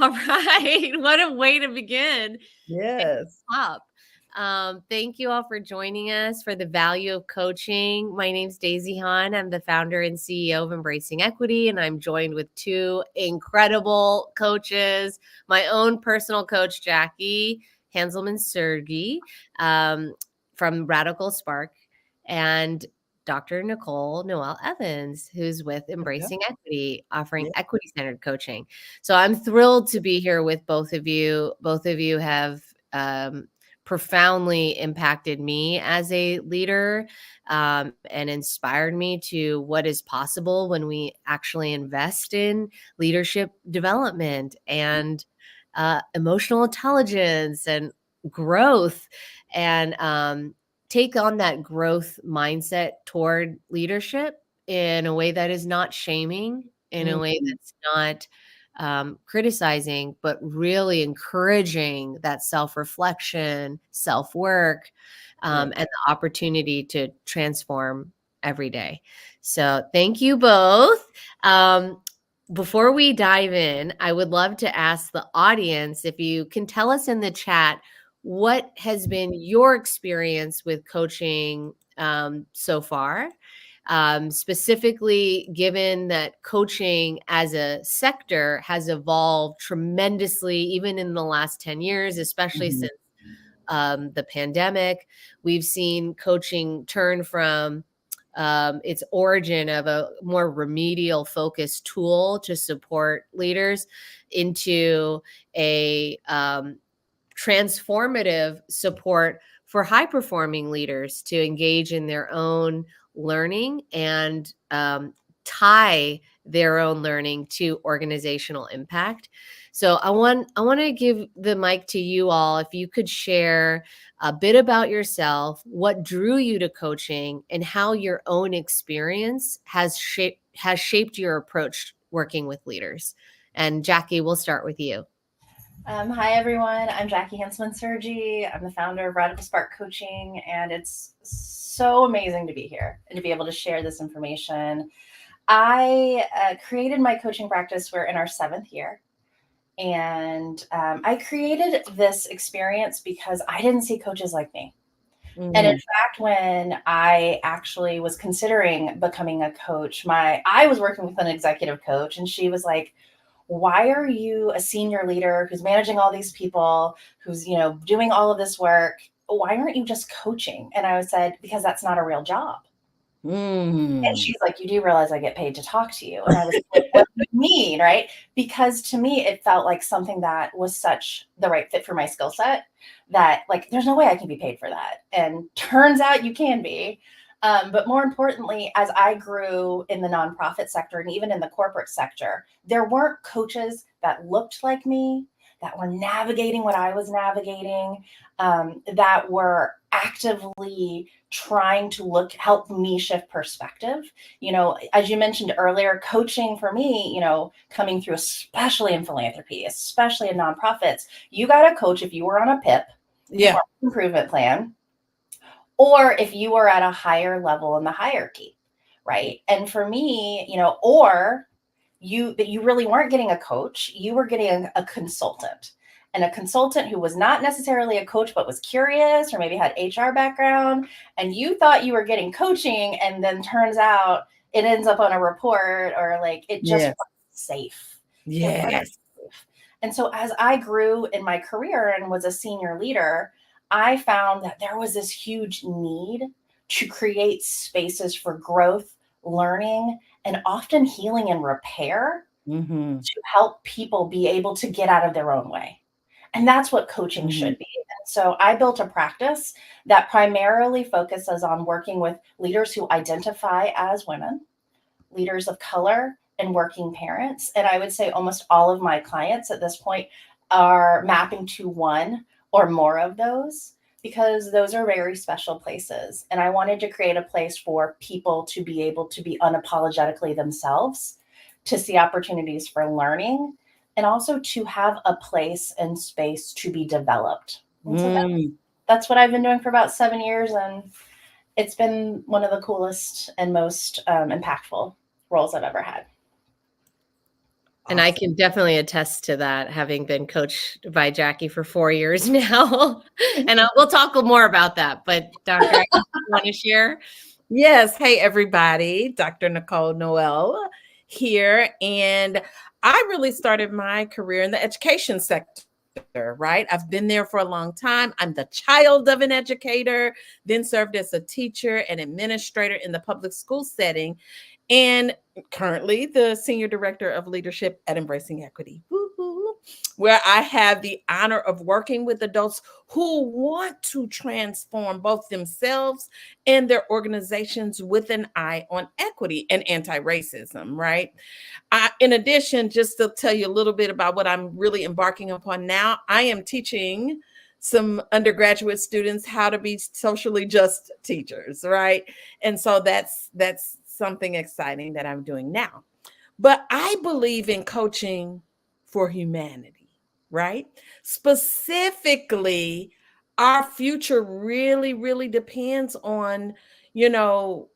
All right. What a way to begin. Yes. Up. Thank you all for joining us for the value of coaching. My name's Daisy Hahn. I'm the founder and CEO of Embracing Equity, and I'm joined with two incredible coaches. My own personal coach, Jackie Hanselman-Sergi, from Radical Spark, and Dr. Nicole Noel Evans, who's with Embracing Equity, offering Yeah. equity-centered coaching. So I'm thrilled to be here with both of you. Both of you have profoundly impacted me as a leader, and inspired me to what is possible when we actually invest in leadership development and emotional intelligence and growth, and take on that growth mindset toward leadership in a way that is not shaming, in a way Mhm. that's not criticizing, but really encouraging that self-reflection, self-work, Yeah. and the opportunity to transform every day. So thank you both. Before we dive in, I would love to ask the audience if you can tell us in the chat what has been your experience with coaching so far. Specifically, given that coaching as a sector has evolved tremendously, even in the last 10 years, especially Mhm. since the pandemic. We've seen coaching turn from its origin of a more remedial focused tool to support leaders into a transformative support for high performing leaders to engage in their own learning and tie their own learning to organizational impact. So I want to give the mic to you all. If you could share a bit about yourself, what drew you to coaching, and how your own experience has shaped your approach working with leaders. And Jackie, we'll start with you. Hi, everyone. I'm Jackie Hanselman-Sergi. I'm the founder of Radical Spark Coaching, and it's so amazing to be here and to be able to share this information. I created my coaching practice. We're in our 7th year. And I created this experience because I didn't see coaches like me. Mhm. And in fact, when I actually was considering becoming a coach, I was working with an executive coach, and she was like, why are you a senior leader who's managing all these people, who's, doing all of this work? Why aren't you just coaching? And I said, because that's not a real job. And she's like, you do realize I get paid to talk to you. And I was like, what do you mean? Right. Because to me, it felt like something that was such the right fit for my skill set that, like, there's no way I can be paid for that. And turns out you can be. But more importantly, as I grew in the nonprofit sector and even in the corporate sector, there weren't coaches that looked like me, that were navigating what I was navigating, that were actively trying to help me shift perspective. As you mentioned earlier, coaching for me, coming through, especially in philanthropy, especially in nonprofits, you got a coach if you were on a PIP, performance improvement plan, or if you were at a higher level in the hierarchy, right? And for me, or that you really weren't getting a coach, you were getting a consultant. And a consultant who was not necessarily a coach, but was curious or maybe had HR background. And you thought you were getting coaching, and then turns out it ends up on a report, or like it just wasn't safe. It wasn't safe. And so as I grew in my career and was a senior leader, I found that there was this huge need to create spaces for growth, learning, and often healing and repair to help people be able to get out of their own way. And that's what coaching should be. And so I built a practice that primarily focuses on working with leaders who identify as women, leaders of color, and working parents. And I would say almost all of my clients at this point are mapping to one or more of those, because those are very special places. And I wanted to create a place for people to be able to be unapologetically themselves, to see opportunities for learning, and also to have a place and space to be developed. And so that's what I've been doing for about 7 years. And it's been one of the coolest and most impactful roles I've ever had. And I Awesome. can definitely attest to that, having been coached by Jackie for 4 years now. And, we'll talk more about that, but Doctor, you wanna share? Yes. Hey, everybody. Dr. Nicole Noel here. And I really started my career in the education sector, right? I've been there for a long time. I'm the child of an educator, then served as a teacher and administrator in the public school setting, and currently the senior director of leadership at Embracing Equity. Woo-hoo. Where I have the honor of working with adults who want to transform both themselves and their organizations with an eye on equity and anti-racism, right? In addition, just to tell you a little bit about what I'm really embarking upon now, I am teaching some undergraduate students how to be socially just teachers, right? And so that's something exciting that I'm doing now. But I believe in coaching for humanity, right? Specifically, our future really depends on, you know,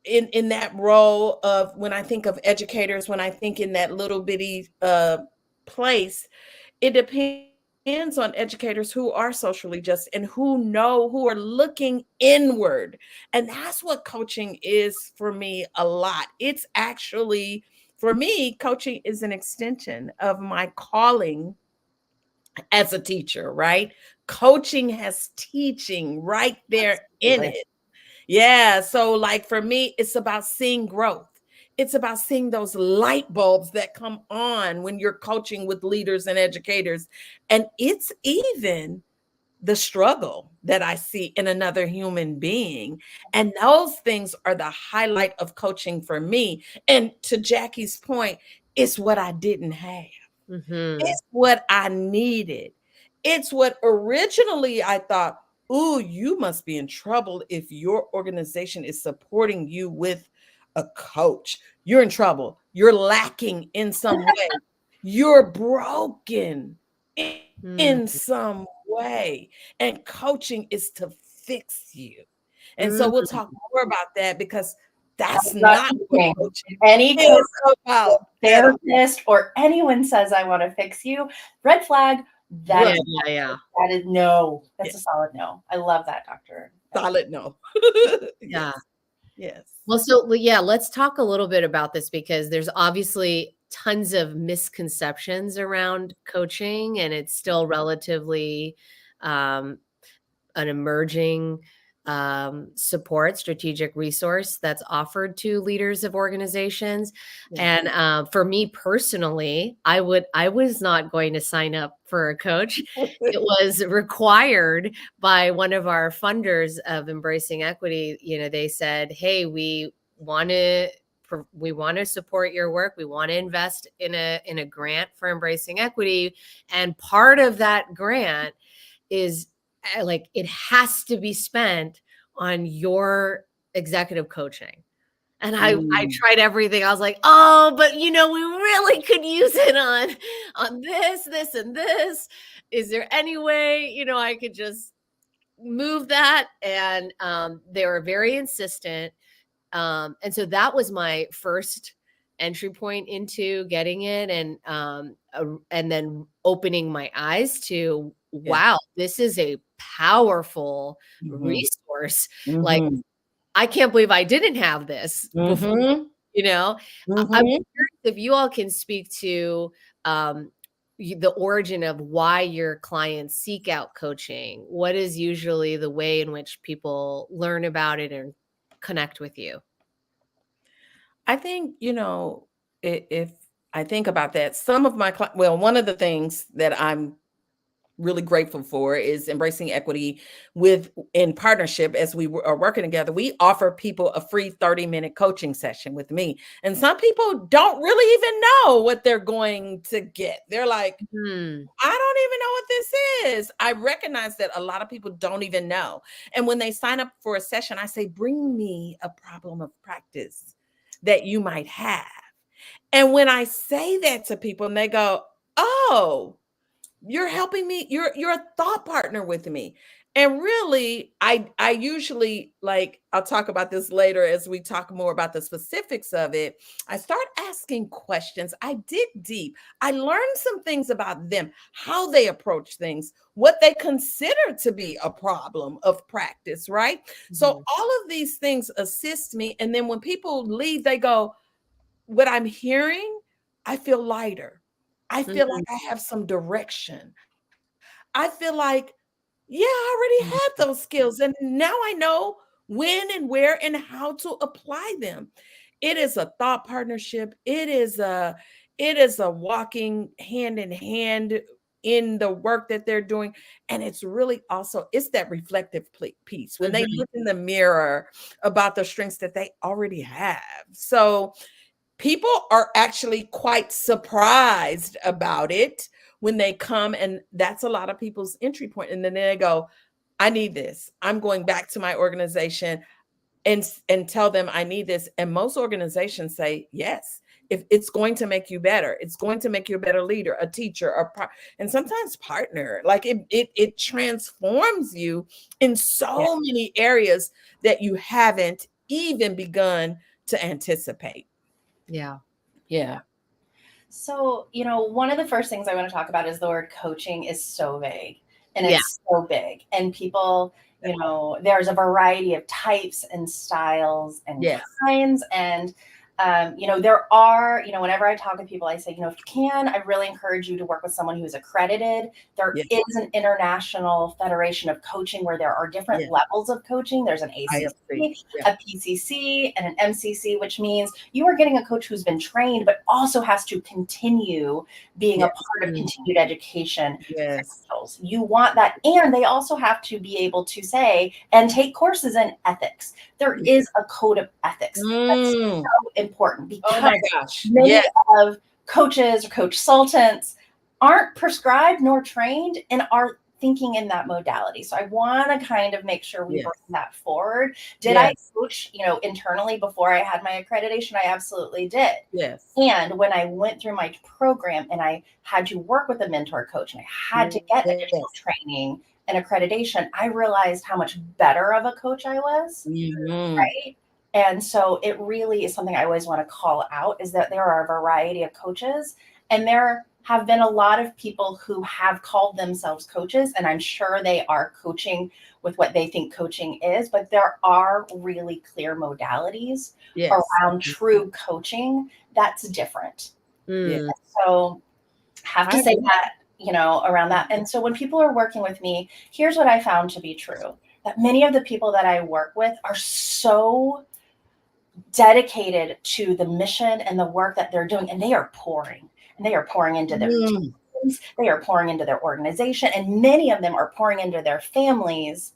in that role of, when I think of educators, when I think in that little bitty place, it depends on educators who are socially just and who are looking inward. And that's what coaching is for me a lot. It's actually, for me, coaching is an extension of my calling as a teacher, right? Coaching has teaching right there in Absolutely. it. Yeah. So, like, for me, it's about seeing growth. It's about seeing those light bulbs that come on when you're coaching with leaders and educators. And it's even the struggle that I see in another human being. And those things are the highlight of coaching for me. And to Jackie's point, it's what I didn't have. Mhm. It's what I needed. It's what originally I thought, ooh, you must be in trouble if your organization is supporting you with a coach. You're in trouble. You're lacking in some way. You're broken in Mm, some way. And coaching is to fix you. And so we'll mm, talk more about that, because that's I'm not not what teaching. coaching Any is coach about or at all. therapist or anyone says I want to fix you, red flag. That yeah, Right. is yeah, yeah, that is no. Yeah. That's a solid no. I love that, doctor. Solid no. yeah. Yes. Yes. Well, yeah, let's talk a little bit about this because there's obviously tons of misconceptions around coaching, and it's still relatively um, an emerging support strategic resource that's offered to leaders of organizations. Yeah. And for me personally, I was not going to sign up for a coach. It was required by one of our funders of Embracing Equity. You know, they said, hey, want to we want to support your work. We want to invest in a grant for Embracing Equity, and part of that grant is like it has to be spent on your executive coaching. And I Mm. tried everything. I was like, "Oh, but you know, we really could use it on this, and this. Is there any way, you know, I could just move that?" And they were very insistent. And so that was my first entry point into getting it, and then opening my eyes to, Yeah. wow, this is a powerful Mhm. resource. Like, Mhm. I can't believe I didn't have this before, Mhm. you know? I'm Mhm. curious if you all can speak to um, the origin of why your clients seek out coaching. What is usually the way in which people learn about it and connect with you? I think, if I think about that, some of my well, one of the things that I'm really grateful for is Embracing Equity, with in partnership, as we are working together, we offer people a free 30-minute coaching session with me. And some people don't really even know what they're going to get. They're like, Hmm. I don't even know what this is. I recognize that a lot of people don't even know. And when they sign up for a session, I say, bring me a problem of practice that you might have. And when I say that to people and they go, oh, you're helping me, you're a thought partner with me. And really, I usually, like, I'll talk about this later as we talk more about the specifics of it. I start asking questions. I dig deep. I learn some things about them, how they approach things, what they consider to be a problem of practice, right? So Mhm. all of these things assist me. And then when people leave, they go, what I'm hearing, I feel lighter. I feel like Mhm. I have some direction. I feel like, yeah, I already Mhm. had those skills. And now I know when and where and how to apply them. It is a thought partnership. It is a walking hand in hand in the work that they're doing. And it's really also, it's that reflective piece when they Mhm. look in the mirror about the strengths that they already have. So people are actually quite surprised about it when they come, and that's a lot of people's entry point. And then they go, I need this. I'm going back to my organization and tell them I need this. And most organizations say yes. If it's going to make you better, it's going to make you a better leader, a teacher, and sometimes partner. Like it transforms you in Yeah. so many areas that you haven't even begun to anticipate. Yeah. Yeah. So, one of the first things I want to talk about is the word coaching is so vague and Yeah. it's so big. And people, there's a variety of types and styles and Yes. kinds. And, there are, whenever I talk to people, I say, if you can, I really encourage you to work with someone who is accredited. There Yes. is an international federation of coaching where there are different Yes. levels of coaching. There's an ACC, Yeah. a PCC, and an MCC, which means you are getting a coach who's been trained, but also has to continue being a Yes. part of Mhm. continued education Yes. credentials. You want that. And they also have to be able to say and take courses in ethics. There Yeah. is a code of ethics. That's Mm. so important Oh because my gosh. many Yes. of coaches or coach consultants aren't prescribed nor trained and are thinking in that modality. So I want to kind of make sure we Yes. bring that forward. Did I Yes. coach, internally before I had my accreditation? I absolutely did. Yes. And when I went through my program and I had to work with a mentor coach and I had to get additional Yes. training and accreditation, I realized how much better of a coach I was. Mhm. Right. And so it really is something I always want to call out is that there are a variety of coaches and there have been a lot of people who have called themselves coaches, and I'm sure they are coaching with what they think coaching is, but there are really clear modalities Yes. around true coaching that's different. Yeah. Mm. So have to I say agree. that, around that. And so when people are working with me, here's what I found to be true, that many of the people that I work with are so dedicated to the mission and the work that they're doing, and they are pouring. And they are pouring into their Mm. teams, they are pouring into their organization, and many of them are pouring into their families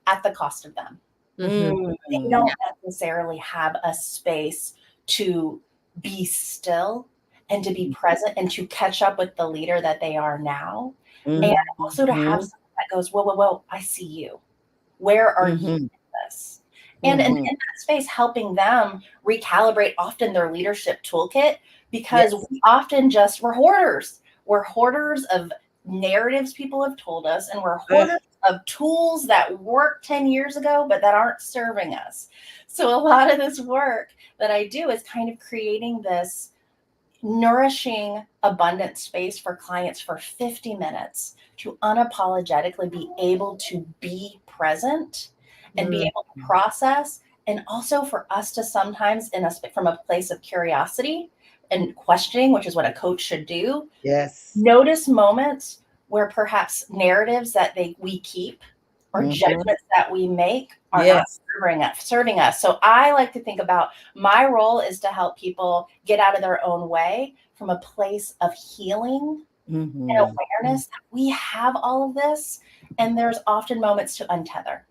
at the cost of them. Mhm. They Mm. don't necessarily have a space to be still and to be present and to catch up with the leader that they are now. And also to have Mhm. someone that goes, whoa, whoa, whoa, I see you. Where are you Mhm. in this? And in Mhm. that space, helping them recalibrate often their leadership toolkit, because Yes. we often we're hoarders. We're hoarders of narratives people have told us, and we're Ugh. hoarders of tools that worked 10 years ago, but that aren't serving us. So a lot of this work that I do is kind of creating this nourishing, abundant space for clients for 50 minutes to unapologetically be able to be present and be Mm. able to process, and also for us to sometimes from a place of curiosity and questioning, which is what a coach should do, Yes. notice moments where perhaps narratives that we keep or Mhm. judgments that we make are not Yes. serving us. So I like to think about my role is to help people get out of their own way from a place of healing and Mhm. awareness that we have all of this, and there's often moments to untether.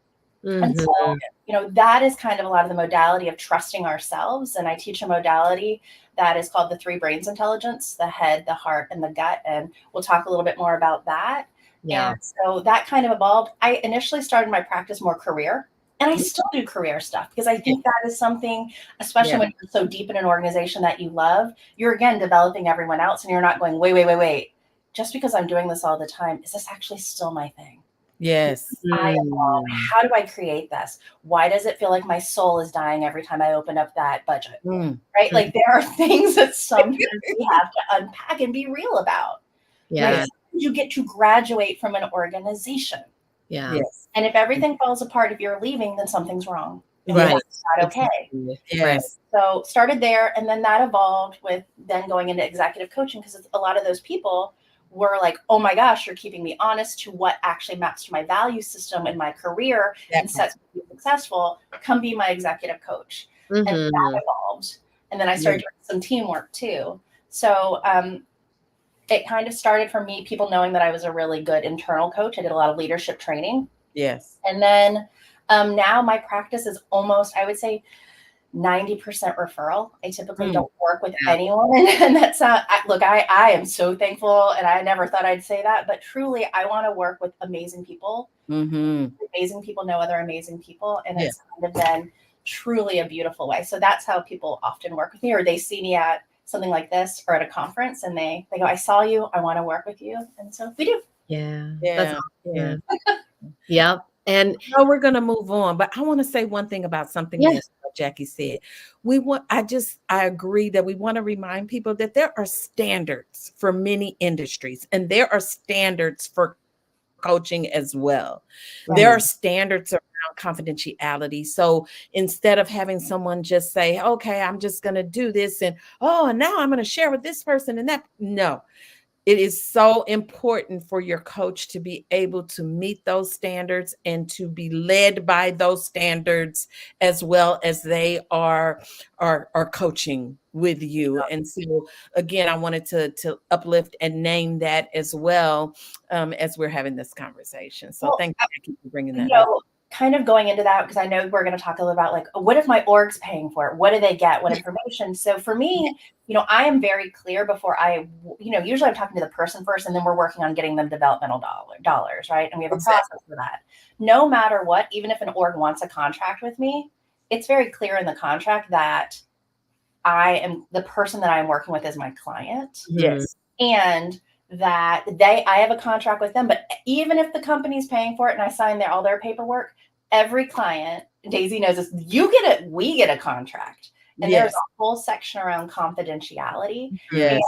And so, Mhm. that is kind of a lot of the modality of trusting ourselves. And I teach a modality that is called the three brains intelligence, the head, the heart, and the gut. And we'll talk a little bit more about that. And Yeah. so that kind of evolved. I initially started my practice more career, and I still do career stuff because I think that is something, especially Yeah. when you're so deep in an organization that you love, you're again developing everyone else, and you're not going, wait, wait, wait, wait. Just because I'm doing this all the time, is this actually still my thing? Yes. I evolve? Mm. How do I create this? Why does it feel like my soul is dying every time I open up that budget? Mm. Right? Like there are things that sometimes we have to unpack and be real about. Right? Yeah. Sometimes you get to graduate from an organization. Yeah. Yes. And if everything falls apart, if you're leaving, then something's wrong. And Right. that's not okay. Exactly. Right. Yes. So started there, and then that evolved with then going into executive coaching, because a lot of those people were like, oh my gosh, you're keeping me honest to what actually maps to my value system in my career and sets me to be successful. Come be my executive coach. And that Mhm. evolved. And then I started doing some teamwork too. So it kind of started for me, people knowing that I was a really good internal coach. I did a lot of leadership training. Yes. And then now my practice is almost, I would say, 90% referral. I typically don't work with anyone. And that's look, I am so thankful. And I never thought I'd say that, but truly I want to work with amazing people. Amazing people know other amazing people. And it's kind of been truly a beautiful way. So that's how people often work with me, or they see me at something like this or at a conference and they go, I saw you, I want to work with you. And so we do. Yeah. Yeah. That's awesome. Yep. And we're going to move on, but I want to say one thing about something else Jackie said. I agree that we want to remind people that there are standards for many industries, and there are standards for coaching as well. Right. There are standards around confidentiality. So instead of having someone just say, okay, I'm just going to do this, and now I'm going to share with this person and that. No. It is so important for your coach to be able to meet those standards and to be led by those standards as well as they are coaching with you. And so again, I wanted to uplift and name that as well as we're having this conversation. So thank you, Jackie, for bringing that up. Kind of going into that, because I know we're going to talk a little about like, what if my org's paying for it? What do they get? What information? So for me, I am very clear before usually I'm talking to the person first, and then we're working on getting them developmental dollars, right? And we have a process for that. No matter what, even if an org wants a contract with me, it's very clear in the contract that I am the person that I'm working with is my client. Yes. And that I have a contract with them, but even if the company's paying for it and I sign all their paperwork, every client, Daisy knows this, we get a contract. And there's a whole section around confidentiality. Yes.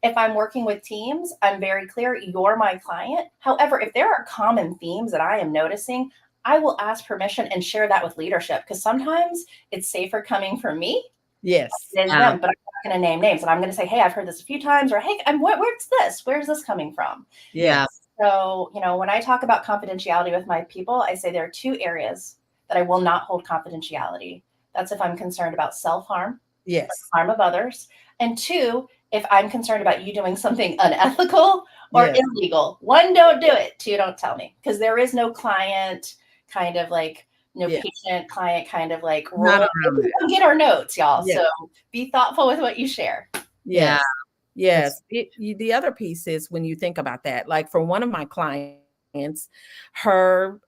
And if I'm working with teams, I'm very clear, you're my client. However, if there are common themes that I am noticing, I will ask permission and share that with leadership, because sometimes it's safer coming from me. Yes. Them, but I'm not going to name names, and I'm going to say, hey, I've heard this a few times, or hey, where's this? Where's this coming from? Yeah. So, when I talk about confidentiality with my people, I say there are two areas that I will not hold confidentiality. That's if I'm concerned about self-harm, harm of others. And two, if I'm concerned about you doing something unethical or illegal. One, don't do it. Two, don't tell me. Because there is no client kind of like, patient client kind of like rule. Get our notes, y'all. So be thoughtful with what you share. Yes. The other piece is when you think about that, like for one of my clients, her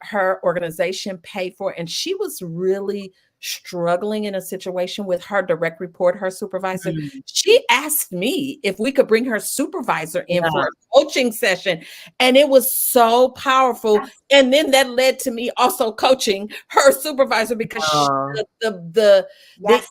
organization paid for it, and she was really struggling in a situation with her direct report, her supervisor. She asked me if we could bring her supervisor in for a coaching session, and it was so powerful. And then that led to me also coaching her supervisor, because the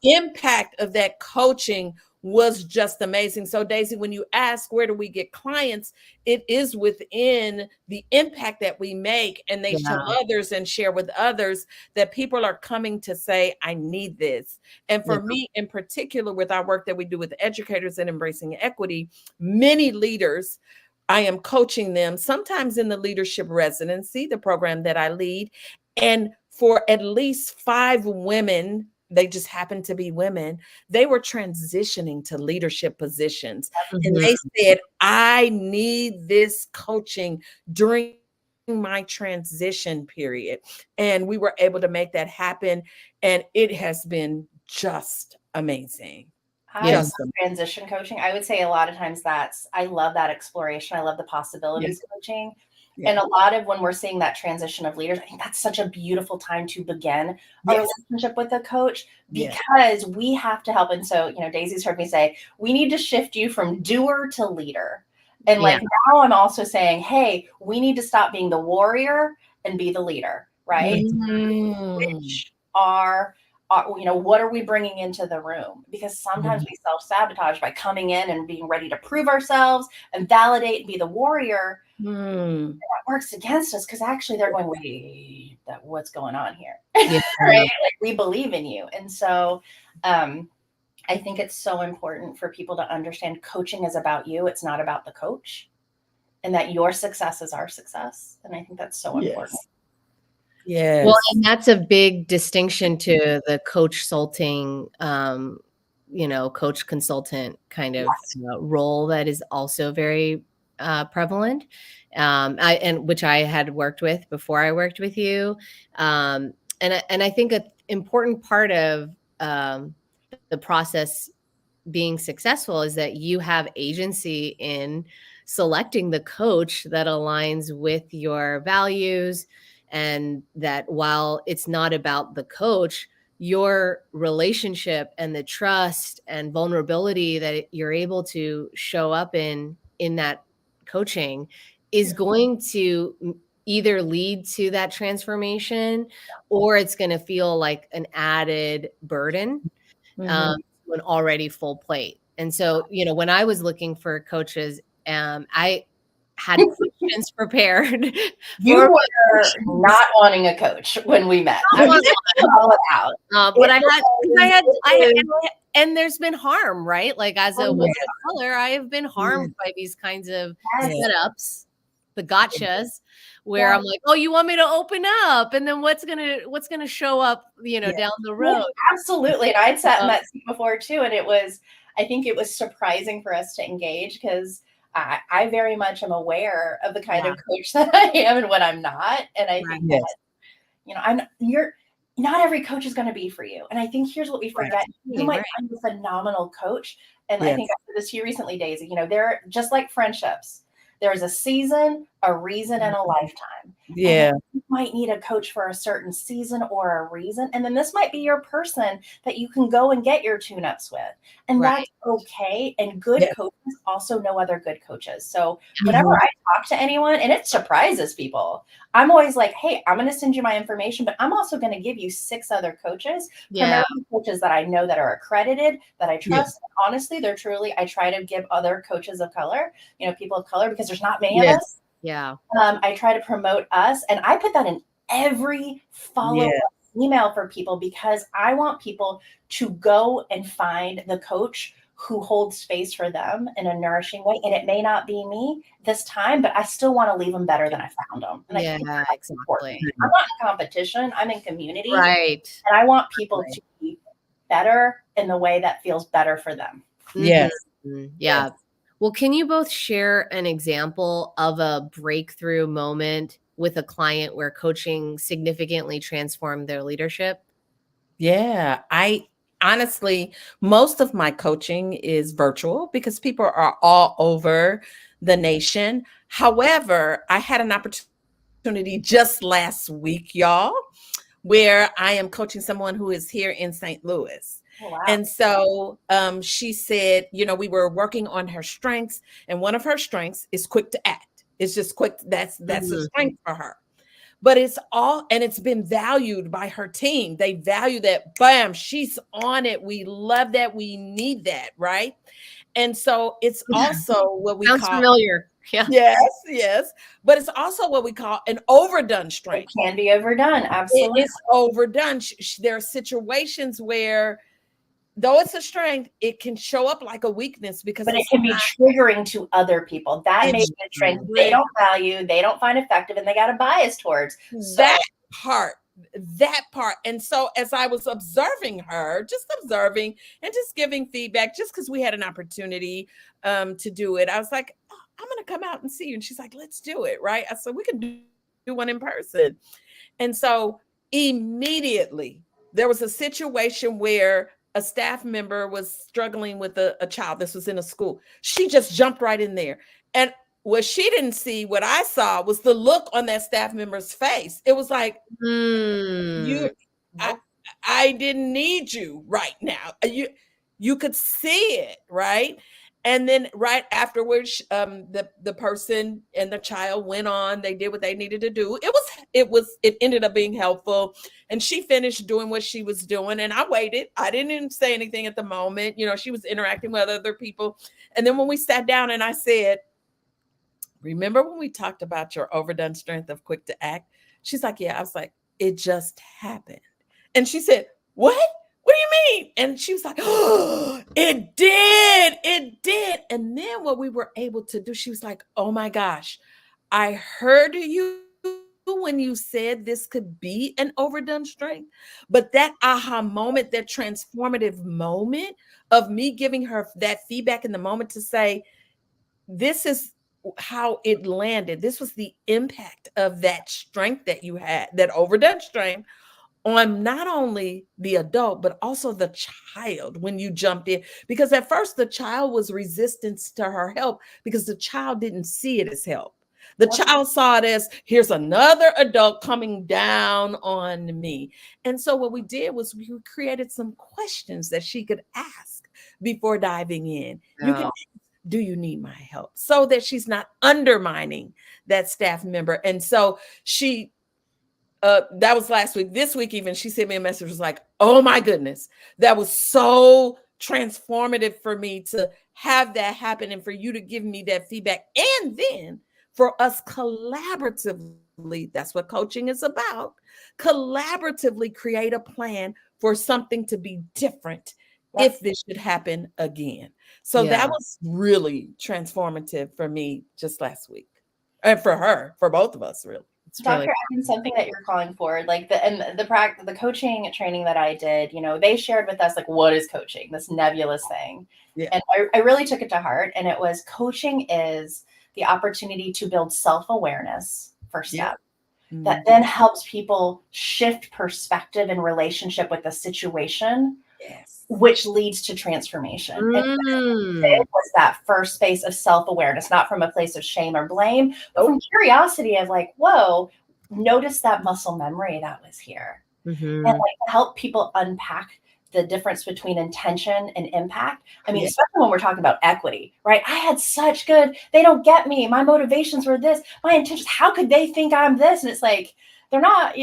impact of that coaching was just amazing. So Daisy, when you ask where do we get clients, it is within the impact that we make, and they show others and share with others that people are coming to say, I need this. And for me in particular, with our work that we do with educators and embracing equity, many leaders, I am coaching them sometimes in the leadership residency, the program that I lead. And for at least 5 women, they just happened to be women, they were transitioning to leadership positions. And they said, I need this coaching during my transition period. And we were able to make that happen. And it has been just amazing. I love transition coaching. I would say a lot of times I love that exploration. I love the possibilities coaching. And a lot of when we're seeing that transition of leaders, I think that's such a beautiful time to begin a relationship with a coach, because we have to help. And so, Daisy's heard me say, we need to shift you from doer to leader. And now I'm also saying, hey, we need to stop being the warrior and be the leader, right? Mm. Which what are we bringing into the room? Because sometimes we self-sabotage by coming in and being ready to prove ourselves and validate and be the warrior. That works against us because actually they're going, wait, what's going on here? Yeah. Right? Like, we believe in you. And so I think it's so important for people to understand coaching is about you. It's not about the coach, and that your success is our success. And I think that's so important. Yes. Well, and that's a big distinction to the coach consulting, coach consultant kind of role that is also very prevalent. Which I had worked with before I worked with you. And I think an important part of the process being successful is that you have agency in selecting the coach that aligns with your values, and that while it's not about the coach, your relationship and the trust and vulnerability that you're able to show up in that coaching is going to either lead to that transformation, or it's going to feel like an added burden to an already full plate. And so, when I was looking for coaches, I had questions prepared You for were not wanting a coach when we met. I want Call it out. but and there's been harm, right? Like, as a woman of color, I have been harmed by these kinds of setups, the gotchas, where I'm like, oh, you want me to open up, and then what's gonna show up, down the road? Absolutely. And I'd sat in that seat before too, and I think it was surprising for us to engage because I very much am aware of the kind of coach that I am and what I'm not. And I think that, not every coach is going to be for you. And I think here's what we forget. You might find a phenomenal coach. And I think I said this to you recently, Daisy, they're just like friendships. There's a season, a reason, and a lifetime. Yeah. And you might need a coach for a certain season or a reason. And then this might be your person that you can go and get your tune-ups with. And that's okay. And good coaches also know other good coaches. So whenever I talk to anyone, and it surprises people, I'm always like, hey, I'm going to send you my information, but I'm also going to give you 6 other coaches, primarily coaches that I know that are accredited, that I trust. Honestly, I try to give other coaches of color, people of color, because there's not many of us. Yeah. I try to promote us, and I put that in every follow-up email for people because I want people to go and find the coach who holds space for them in a nourishing way. And it may not be me this time, but I still want to leave them better than I found them. And I think that's important. I'm not in competition. I'm in community. Right. And I want people to be better in the way that feels better for them. Yes. Yeah. Well, can you both share an example of a breakthrough moment with a client where coaching significantly transformed their leadership? Yeah, honestly, most of my coaching is virtual because people are all over the nation. However, I had an opportunity just last week, y'all, where I am coaching someone who is here in St. Louis. Oh, wow. And so she said, we were working on her strengths, and one of her strengths is quick to act. It's just quick. That's a strength for her. But it's been valued by her team. They value that. Bam, she's on it. We love that. We need that, right? And so it's also what we Sounds call familiar. Yeah. Yes. But it's also what we call an overdone strength. It can be overdone. Absolutely. It is overdone. There are situations where, though it's a strength, it can show up like a weakness because it can be triggering to other people. That may be a strength they don't value, they don't find effective, and they got a bias towards. That part. And so as I was observing her, just observing and just giving feedback, just because we had an opportunity to do it, I was like, oh, I'm going to come out and see you. And she's like, let's do it. Right. I said, we can do one in person. And so immediately there was a situation where a staff member was struggling with a child. This was in a school. She just jumped right in there. And what she didn't see, what I saw, was the look on that staff member's face. It was like, I didn't need you right now. You could see it, right? And then right afterwards, the person and the child went on. They did what they needed to do. It ended up being helpful. And she finished doing what she was doing. And I waited. I didn't even say anything at the moment. You know, she was interacting with other people. And then when we sat down and I said, remember when we talked about your overdone strength of quick to act? She's like, yeah. I was like, it just happened. And she said, what? What do you mean? And she was like, oh, it did. It did. And then what we were able to do, she was like, oh my gosh, I heard you when you said this could be an overdone strength. But that aha moment, that transformative moment of me giving her that feedback in the moment to say, this is how it landed. This was the impact of that strength that you had, that overdone strength on not only the adult, but also the child when you jumped in. Because at first the child was resistant to her help because the child didn't see it as help. The child saw it as, here's another adult coming down on me. And so what we did was we created some questions that she could ask before diving in. You can, do you need my help? So that she's not undermining that staff member. And so she, that was last week. This week, even she sent me a message, was like, oh my goodness, that was so transformative for me to have that happen and for you to give me that feedback. And then for us collaboratively, that's what coaching is about, collaboratively create a plan for something to be different if this should happen again. So that was really transformative for me just last week. And for her, for both of us, really. Dr. Atkins, something that you're calling for, like the coaching training that I did, you know, they shared with us, like, what is coaching, this nebulous thing. Yeah. And I really took it to heart. And it was, coaching is the opportunity to build self-awareness, first step, that then helps people shift perspective and relationship with the situation, which leads to transformation. And it was that first space of self-awareness, not from a place of shame or blame, but from curiosity of like, whoa, notice that muscle memory that was here. And like help people unpack the difference between intention and impact. I mean, especially when we're talking about equity, right? I had such good, they don't get me. My motivations were this, my intentions, how could they think I'm this? And it's like, they're not.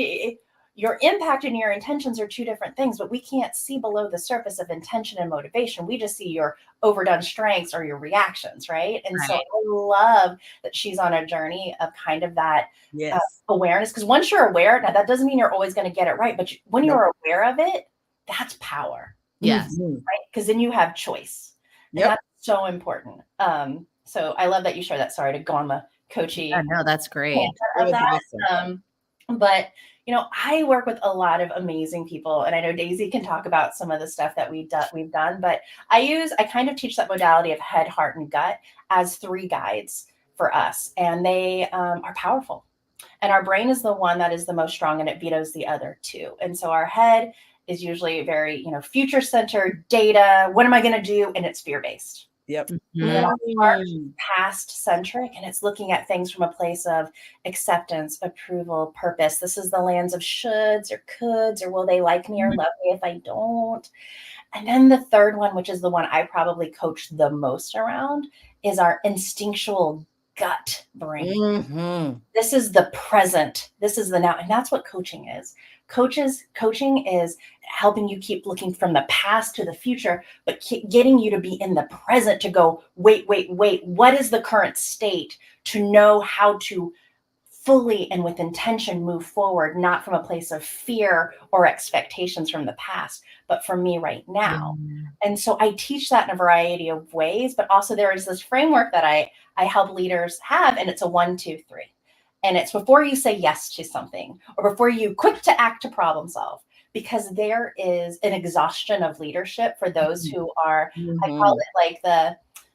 Your impact and your intentions are two different things, but we can't see below the surface of intention and motivation. We just see your overdone strengths or your reactions, right? And so I love that she's on a journey of kind of that awareness. Because once you're aware, now that doesn't mean you're always going to get it right, but when you're aware of it, that's power. Yes. Right? Because then you have choice. And that's so important. So I love that you share that. Sorry to go on the coaching. Yeah, no, that's great. But you know, I work with a lot of amazing people, and I know Daisy can talk about some of the stuff that we've done, but I kind of teach that modality of head, heart, and gut as 3 guides for us. And they are powerful. And our brain is the one that is the most strong, and it vetoes the other 2. And so our head is usually very, you know, future centered, data, what am I going to do? And it's fear-based. And then our heart is past centric, and it's looking at things from a place of acceptance, approval, purpose. This is the lands of shoulds or coulds, or will they like me or love me if I don't? And then the third one, which is the one I probably coach the most around, is our instinctual gut brain. This is the present. This is the now. And that's what coaching is. Coaching is helping you keep looking from the past to the future, but getting you to be in the present to go, wait. What is the current state, to know how to fully and with intention move forward, not from a place of fear or expectations from the past, but from me right now. And so I teach that in a variety of ways, but also there is this framework that I help leaders have, and it's a 1, 2, 3. And it's before you say yes to something, or before you quick to act to problem solve, because there is an exhaustion of leadership for those who are, I call it like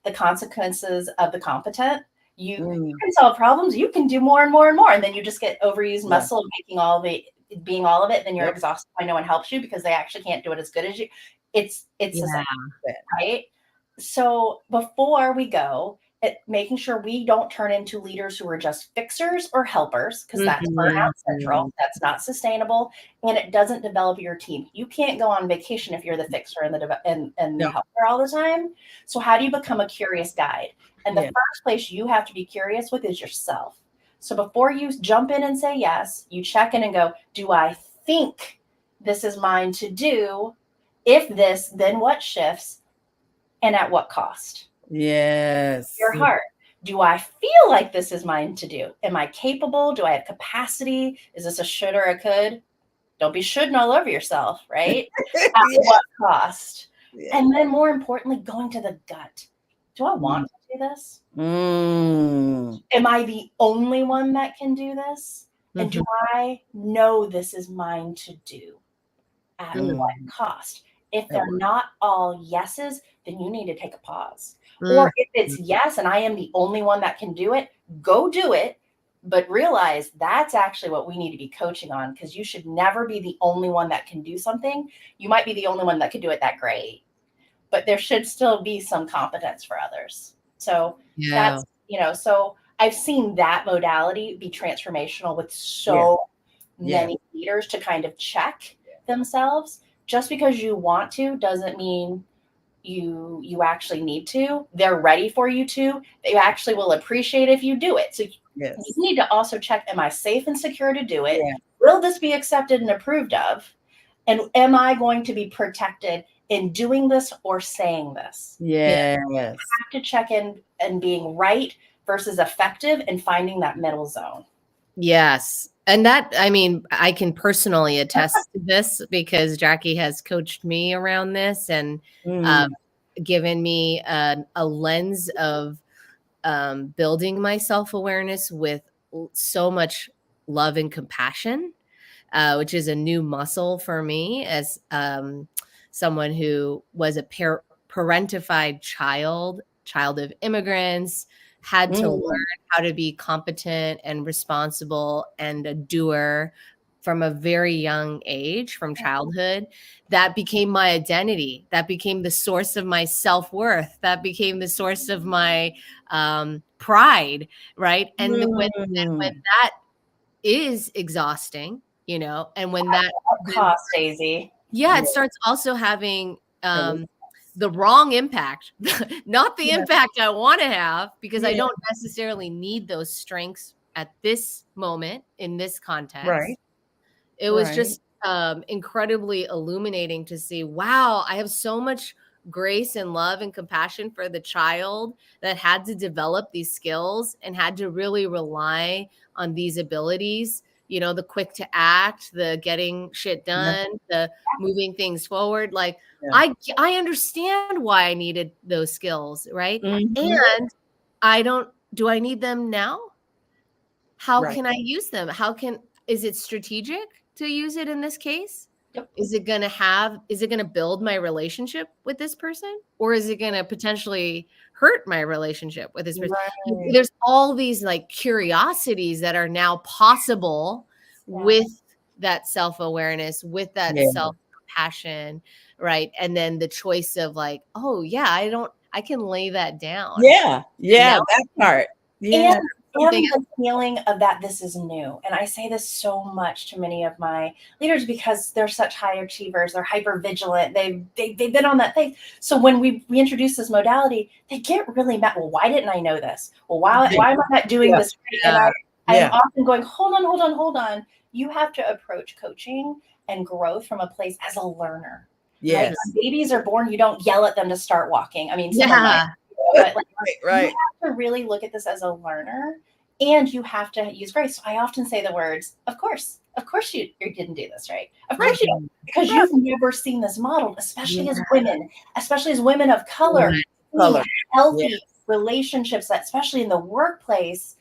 the consequences of the competent. You can solve problems, you can do more and more and more. And then you just get overused muscle of being all of it. Then you're exhausted by no one helps you because they actually can't do it as good as you. It's the same, right? So before we go making sure we don't turn into leaders who are just fixers or helpers, because that's burnout central. That's not sustainable, and it doesn't develop your team. You can't go on vacation if you're the fixer and the helper all the time. So how do you become a curious guide? And the first place you have to be curious with is yourself. So before you jump in and say yes, you check in and go, do I think this is mine to do? If this, then what shifts, and at what cost? Yes. Your heart. Do I feel like this is mine to do? Am I capable? Do I have capacity? Is this a should or a could? Don't be shoulding all over yourself, right? At what cost? Yeah. And then more importantly, going to the gut. Do I want to do this? Am I the only one that can do this? And do I know this is mine to do? At what cost? If they're not all yeses, then you need to take a pause. Or if it's yes, and I am the only one that can do it, go do it. But realize that's actually what we need to be coaching on, because you should never be the only one that can do something. You might be the only one that could do it that great, but there should still be some competence for others. So that's, so I've seen that modality be transformational with so many leaders to kind of check themselves. Just because you want to doesn't mean you actually need to. They're ready for you to. They actually will appreciate if you do it. So you need to also check, am I safe and secure to do it? Will this be accepted and approved of? And am I going to be protected in doing this or saying this? Yes. You have to check in and being right versus effective and finding that middle zone. Yes. And that, I mean, I can personally attest to this because Jackie has coached me around this and given me a lens of building my self-awareness with so much love and compassion, which is a new muscle for me as someone who was a parentified child of immigrants, had to learn how to be competent and responsible and a doer from a very young age, from childhood. That became my identity. That became the source of my self-worth. That became the source of my pride, right? And when that is exhausting, and when that cost, Daisy. It starts also having the wrong impact, not the impact I want to have, because I don't necessarily need those strengths at this moment in this context. Right. It was just incredibly illuminating to see, wow, I have so much grace and love and compassion for the child that had to develop these skills and had to really rely on these abilities, the quick to act, the getting shit done, the moving things forward. Like I understand why I needed those skills, right? And do I need them now? How can I use them? Is it strategic to use it in this case? Yep. Is it going to build my relationship with this person? Or is it going to potentially hurt my relationship with this person? Right. There's all these like curiosities that are now possible with that self-awareness, with that self-compassion, right? And then the choice of like, oh yeah, I can lay that down. Yeah. That part. Yeah. And the feeling of that this is new. And I say this so much to many of my leaders because they're such high achievers. They're hyper vigilant. They've been on that thing. So when we introduce this modality, they get really mad. Well, why didn't I know this? Well, why am I not doing this? And I'm often going, hold on. You have to approach coaching and growth from a place as a learner. Yes. Right? When babies are born, you don't yell at them to start walking. I mean, but like, you have to really look at this as a learner, and you have to use grace. So I often say the words, of course you didn't do this, right? Of course you didn't, because you've never seen this modeled, especially as women of color. Healthy relationships, that especially in the workplace,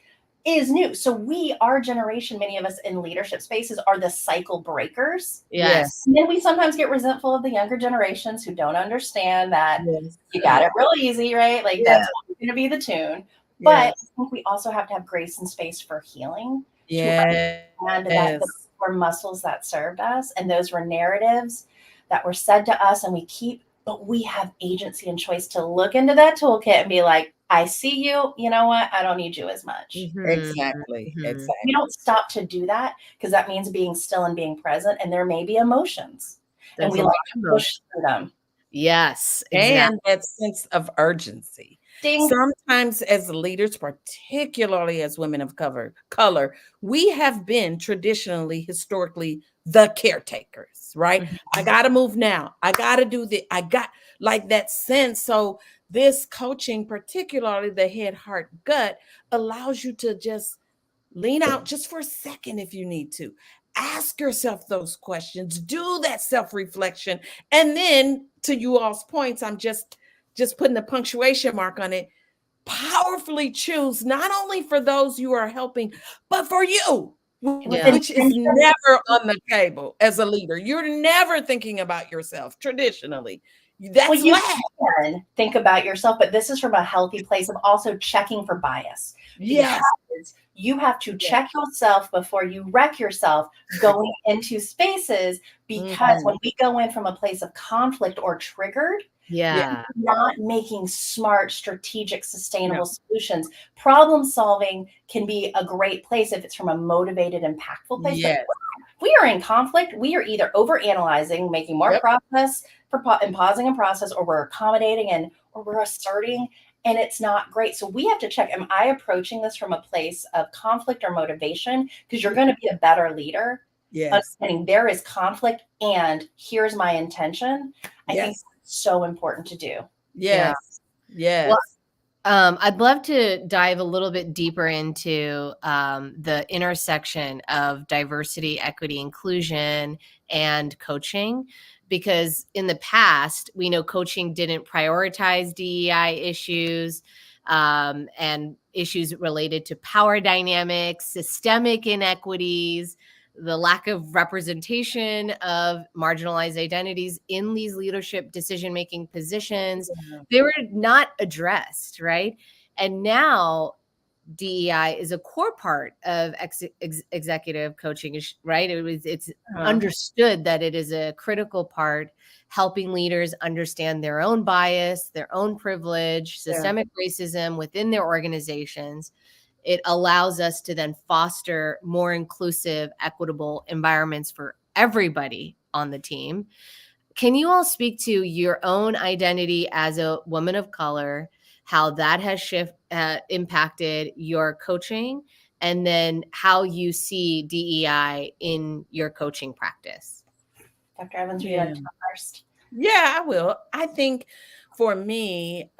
is new. So our generation, many of us in leadership spaces, are the cycle breakers. Yes. And then we sometimes get resentful of the younger generations who don't understand that you got it real easy, right? Like that's going to be the tune. But I think we also have to have grace and space for healing. To understand that those were muscles that served us, and those were narratives that were said to us, and we keep but we have agency and choice to look into that toolkit and be like, I see you. You know what? I don't need you as much. Mhm, Exactly. mhm. We Exactly. don't stop to do that because that means being still and being present. And there may be emotions, and There's we a lot like to of those. push through them. Yes, exactly. And that sense of urgency. Ding. Sometimes as leaders, particularly as women of color, we have been traditionally, historically, the caretakers, right? I Mhm. got to move now. I got to do the, I got like that sense. So this coaching, particularly the head, heart, gut, allows you to just lean out just for a second if you need to. Ask yourself those questions, do that self-reflection, and then to you all's points, I'm just putting a punctuation mark on it. Powerfully choose not only for those you are helping, but for you, With Yeah. which is intention. never on the table as a leader. You're never thinking about yourself traditionally. Well, That's you last. can think about yourself, but this is from a healthy place of also checking for bias, because Yes. you have to Yes. check yourself before you wreck yourself going into spaces. Because Mhm. when we go in from a place of conflict or triggered, Yeah. Yeah. not making smart, strategic, No. sustainable solutions. Problem solving can be a great place if it's from a motivated, impactful place. But Yes. we are in conflict. We are either over analyzing, making more Yep. process and pausing a process, or we're accommodating and or we're asserting, and it's not great. So we have to check: am I approaching this from a place of conflict or motivation? Because you're going to be a better leader. Yes. Understanding there is conflict, and here's my intention. I think Yes. that's so important to do. Yeah. Yes. Well, Yes. I'd love to dive a little bit deeper into the intersection of diversity, equity, inclusion, and coaching, because in the past, we know coaching didn't prioritize DEI issues and issues related to power dynamics, systemic inequities, the lack of representation of marginalized identities in these leadership decision making positions. Yeah. They were not addressed, right? And now DEI is a core part of executive coaching, right? It's Uh, understood that it is a critical part, helping leaders understand their own bias, their own privilege, yeah. systemic racism within their organizations. It allows us to then foster more inclusive, equitable environments for everybody on the team. Can you all speak to your own identity as a woman of color, how that has impacted your coaching, and then how you see DEI in your coaching practice? Dr. Evans, would you like Yeah. to go first? Yeah, I will. I think for me,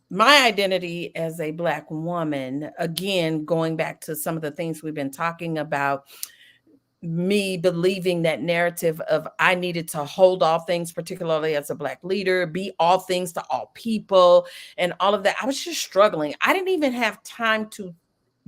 my identity as a Black woman, again, going back to some of the things we've been talking about, me believing that narrative of I needed to hold all things, particularly as a Black leader, be all things to all people, and all of that. I was just struggling. I didn't even have time to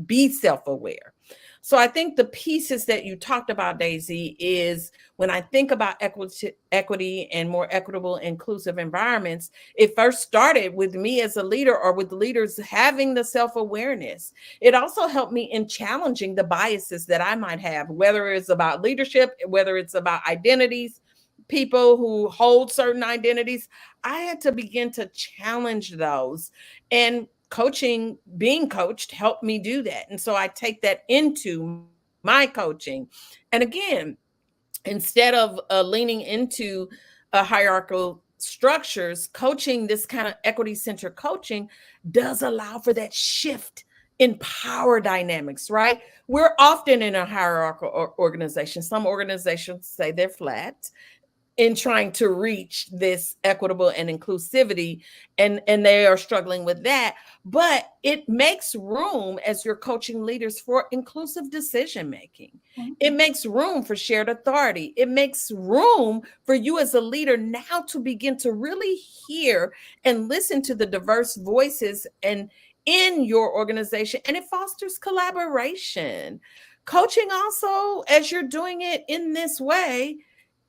be self-aware. So I think the pieces that you talked about, Daisy, is when I think about equity and more equitable, inclusive environments, it first started with me as a leader or with leaders having the self-awareness. It also helped me in challenging the biases that I might have, whether it's about leadership, whether it's about identities, people who hold certain identities. I had to begin to challenge those. And coaching, being coached, helped me do that. And so I take that into my coaching. And again, instead of leaning into hierarchical structures, coaching, this kind of equity centered coaching, does allow for that shift in power dynamics, right? We're often in a hierarchical organization. Some organizations say they're flat in trying to reach this equitable and inclusivity, and they are struggling with that, but it makes room as you're coaching leaders for inclusive decision making. Mhm. It makes room for shared authority. It makes room for you as a leader now to begin to really hear and listen to the diverse voices and in your organization, and it fosters collaboration. Coaching also, as you're doing it in this way,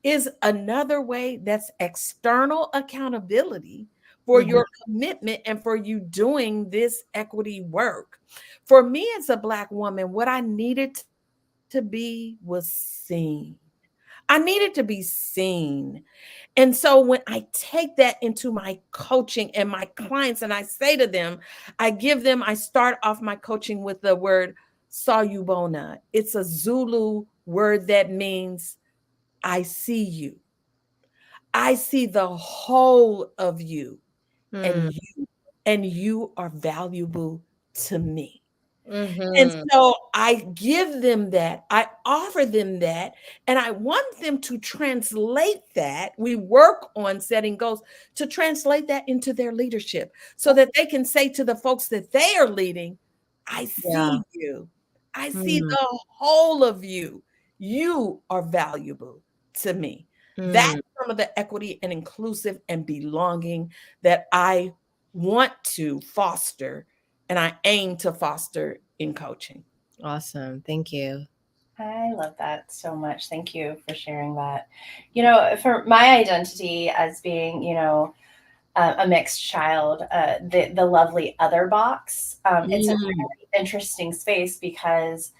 is another way that's external accountability for Mhm. your commitment and for you doing this equity work. For me as a Black woman, what I needed to be was seen. I needed to be seen. And so when I take that into my coaching and my clients, and I say to them, I start off my coaching with the word Sawubona. It's a Zulu word that means I see you. I see the whole of you, and Mm. you are valuable to me. And Mhm. so I give them that, I offer them that, and I want them to translate that. We work on setting goals to translate that into their leadership so that they can say to the folks that they are leading, I Yeah. see you. I see Mm. the whole of you. You are valuable to me. That's Mm. some of the equity and inclusive and belonging that I want to foster and I aim to foster in coaching. Awesome. Thank you. I love that so much. Thank you for sharing that. You know, for my identity as being, a mixed child, the lovely other box, it's a Mm. really interesting space because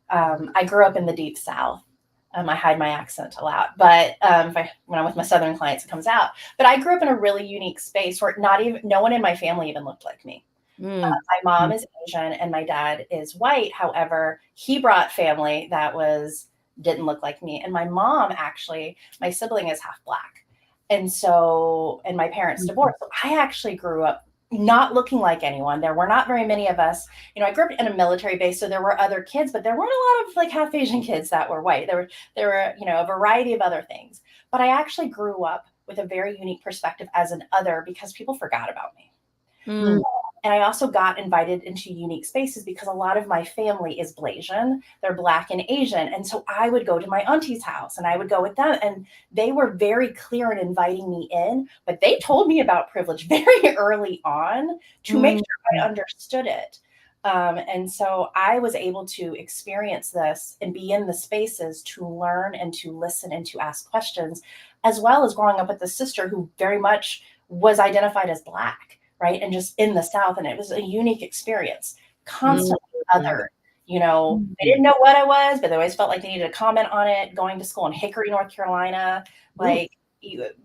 I grew up in the deep South. I hide my accent a lot, but when I'm with my Southern clients, it comes out. But I grew up in a really unique space where no one in my family even looked like me. Mm, My mom mm, is Asian and my dad is white. However, he brought family that didn't look like me. And my mom actually, my sibling is half black. And my parents Mhm. divorced. So I actually grew up not looking like anyone. There were not very many of us. I grew up in a military base, so there were other kids, but there weren't a lot of like half Asian kids that were white. There were, a variety of other things. But I actually grew up with a very unique perspective as an other because people forgot about me. mm, Mm. And I also got invited into unique spaces because a lot of my family is Blasian. They're Black and Asian. And so I would go to my auntie's house and I would go with them. And they were very clear in inviting me in, but they told me about privilege very early on to make mm, sure I understood it. And so I was able to experience this and be in the spaces to learn and to listen and to ask questions, as well as growing up with a sister who very much was identified as Black, right? And just in the South. And it was a unique experience, Mm. constantly othered. They mm. didn't know what I was, but they always felt like they needed to comment on it. Going to school in Hickory, North Carolina, Ooh, like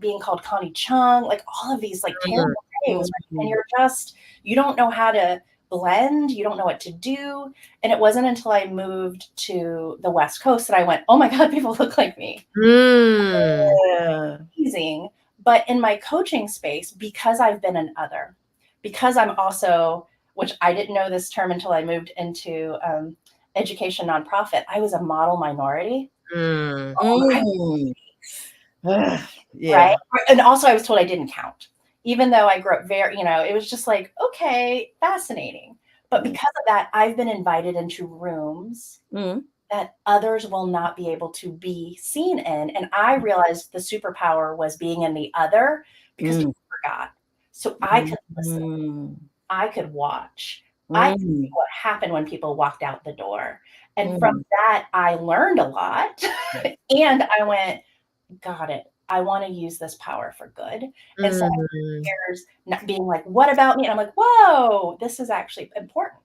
being called Connie Chung, like all of these like Mm. terrible things. Right? And mm, you don't know how to blend, you don't know what to do. And it wasn't until I moved to the West Coast that I went, oh my God, people look like me. Mm. yeah. Amazing. But in my coaching space, because I've been an other, because I'm also, which I didn't know this term until I moved into education nonprofit, I was a model minority. Mm. I, Mm. Ah, right. yeah. And also, I was told I didn't count, even though I grew up very, it was just like, okay, fascinating. But Mm, because of that, I've been invited into rooms mm, that others will not be able to be seen in. And I realized the superpower was being in the other because mm, people forgot. So I mm, could listen, mm, I could watch, I could see mm, what happened when people walked out the door. And from mm. that, I learned a lot. Yeah. And I went, got it. I want to use this power for good. And so Mm. there's not being like, what about me? And I'm like, whoa, this is actually important.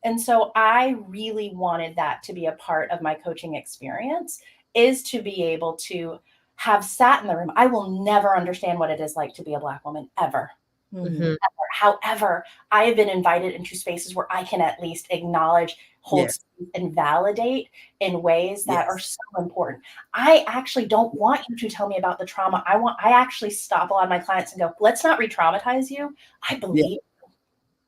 And so I really wanted that to be a part of my coaching experience, is to be able to have sat in the room. I will never understand what it is like to be a Black woman ever. Mhm. Mhm. However, I have been invited into spaces where I can at least acknowledge, hold Yes. space, and validate in ways that are Yes. so important. I actually don't want you to tell me about the trauma. I actually stop a lot of my clients and go, let's not re-traumatize you. I Yeah. believe,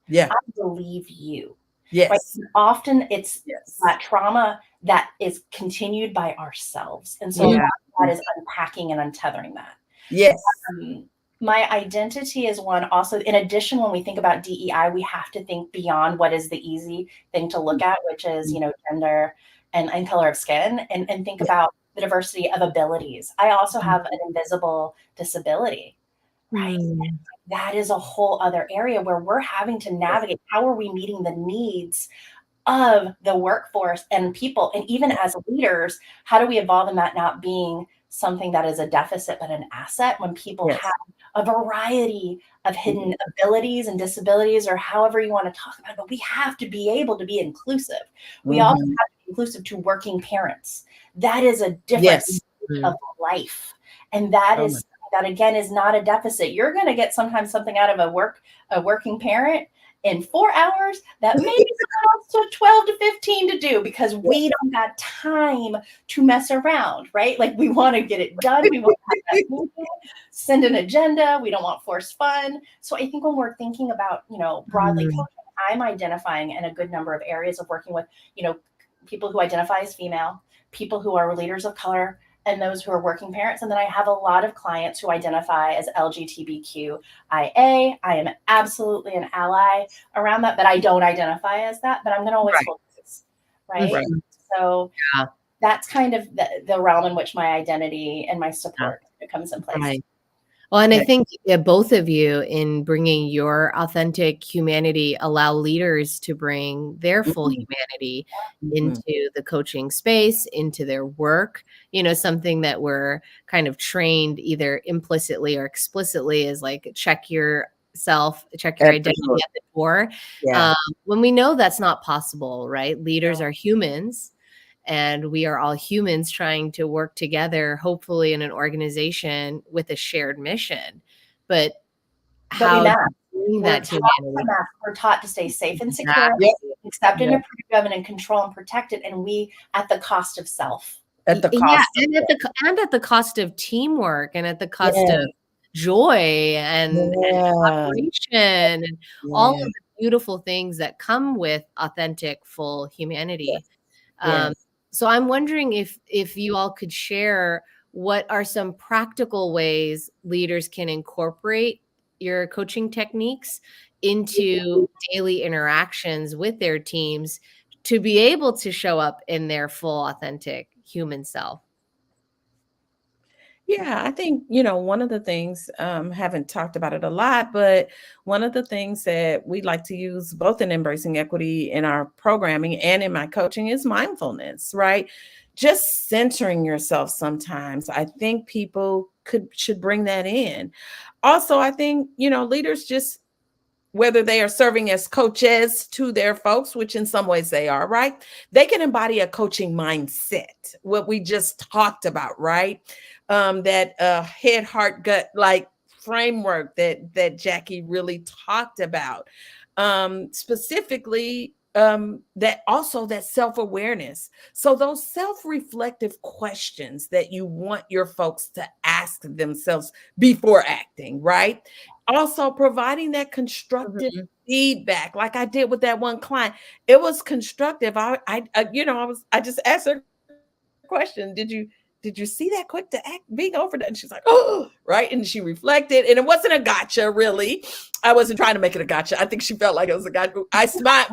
Yeah. I believe you. Right? Yes. Often it's Yes. that trauma that is continued by ourselves. And so a lot Yeah. of that is unpacking and untethering that. Yes. Um, my identity is one also, in addition, when we think about DEI, we have to think beyond what is the easy thing to look at, which is, gender and color of skin, and think Yeah. about the diversity of abilities. I also Mhm. have an invisible disability, right? Mm. That is a whole other area where we're having to navigate how are we meeting the needs of the workforce and people. And even as leaders, how do we evolve in that not being something that is a deficit, but an asset when people have Yes. a variety of Mhm. hidden abilities and disabilities, or however you want to talk about it. But we have to be able to be inclusive. We also Mhm. have to be inclusive to working parents. That is a different Yes. of life. And that is that again is not a deficit. You're going to get sometimes something out of a working parent in 4 hours that maybe someone else took 12 to 15 to do, because we don't have time to mess around, right? Like, we want to get it done. We want to have that meeting, send an agenda. We don't want forced fun. So I think when we're thinking about, broadly coaching, I'm identifying in a good number of areas of working with, people who identify as female, people who are leaders of color, and those who are working parents. And then I have a lot of clients who identify as LGBTQIA. I am absolutely an ally around that, but I don't identify as that, but I'm going to always hold this, right? So that's kind of the realm in which my identity and my support comes in place. Right. Well, and I think both of you, in bringing your authentic humanity, allow leaders to bring their full humanity into the coaching space, into their work. Something that we're kind of trained either implicitly or explicitly is like, check yourself, check your identity at the door. When we know that's not possible, right? Leaders are humans. And we are all humans trying to work together, hopefully in an organization with a shared mission. But how doing that to humanity? We're taught to stay safe and secure, accepted and approved of, and in control and protected, and we at the cost of self. At the cost and at the cost of teamwork, and at the cost of joy and collaboration, and all of the beautiful things that come with authentic, full humanity. So I'm wondering if you all could share what are some practical ways leaders can incorporate your coaching techniques into daily interactions with their teams to be able to show up in their full, authentic human self. Yeah, I think, one of the things, haven't talked about it a lot, but one of the things that we like to use both in Embracing Equity in our programming and in my coaching is mindfulness, right? Just centering yourself sometimes. I think people should bring that in. Also, I think, leaders just, whether they are serving as coaches to their folks, which in some ways they are, right? They can embody a coaching mindset, what we just talked about, right? That head, heart, gut, like framework that Jackie really talked about. Specifically, that self-awareness. So those self-reflective questions that you want your folks to ask themselves before acting, right? Also providing that constructive feedback, like I did with that one client. It was constructive. I just asked her a question. Did you see that quick to act being over that? And she's like, oh, right. And she reflected, and it wasn't a gotcha, really. I wasn't trying to make it a gotcha. I think she felt like it was a gotcha.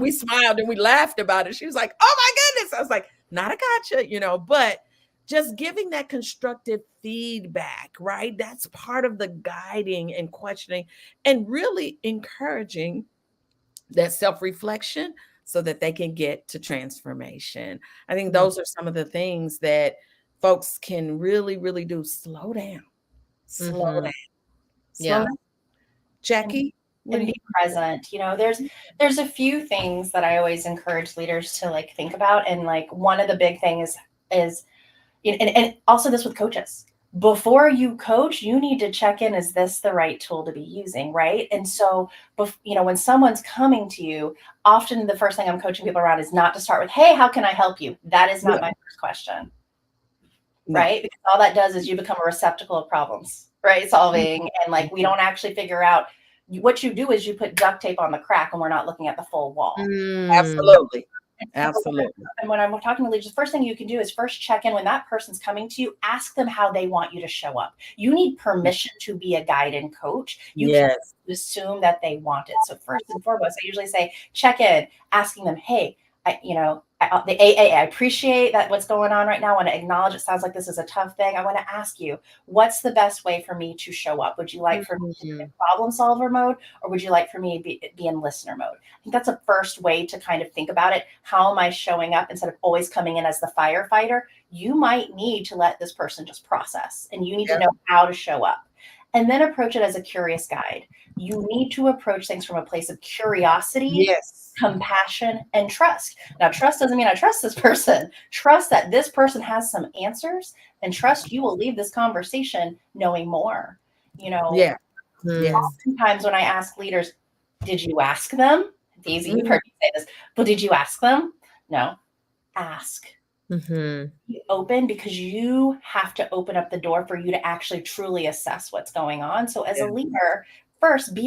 We smiled and we laughed about it. She was like, oh my goodness. I was like, not a gotcha, but just giving that constructive feedback, right? That's part of the guiding and questioning and really encouraging that self-reflection so that they can get to transformation. I think those are some of the things that folks can really, really do. Slow down. Slow down. Jackie? And be present. There's a few things that I always encourage leaders to think about. And one of the big things is and also this with coaches. Before you coach, you need to check in, is this the right tool to be using, right? And so, when someone's coming to you, often the first thing I'm coaching people around is not to start with, hey, how can I help you? That is not my first question, right? Because all that does is you become a receptacle of problems, right? Solving. And we don't actually figure out. What you do is you put duct tape on the crack, and we're not looking at the full wall. Absolutely. Absolutely. And when I'm talking to leaders, the first thing you can do is first check in when that person's coming to you, ask them how they want you to show up. You need permission to be a guide and coach. You can't assume that they want it. So first and foremost, I usually say, check in, asking them, hey, the AA, I appreciate that what's going on right now. I want to acknowledge it sounds like this is a tough thing. I want to ask you, what's the best way for me to show up? Would you like for me to be in problem solver mode, or would you like for me to be in listener mode? I think that's a first way to kind of think about it. How am I showing up instead of always coming in as the firefighter? You might need to let this person just process, and you need to know how to show up. and then approach it as a curious guide. You need to approach things from a place of curiosity, Yes. compassion, and trust. Now, trust doesn't mean I trust this person. Trust that this person has some answers, and trust you will leave this conversation knowing more. Yeah. Yes. Oftentimes when I ask leaders, did you ask them? Daisy, you've heard me say this, but did you ask them? No. Ask. Be open, because you have to open up the door for you to actually truly assess what's going on. So as a leader, first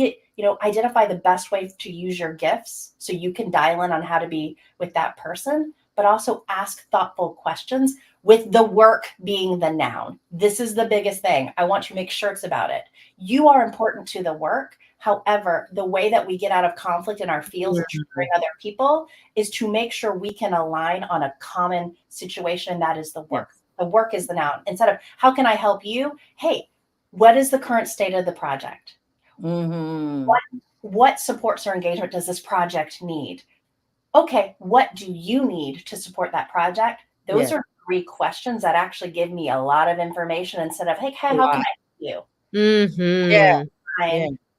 identify the best way to use your gifts so you can dial in on how to be with that person, but also ask thoughtful questions, with the work being the noun. This is the biggest thing. I want to make shirts about it. You are important to the work. However, the way that we get out of conflict in our fields and triggering other people is to make sure we can align on a common situation. That is the work. The work is the noun. Instead of how can I help you? Hey, what is the current state of the project? What supports or engagement does this project need? Okay, what do you need to support that project? Those are 3 questions that actually give me a lot of information, instead of, hey, how can I help you?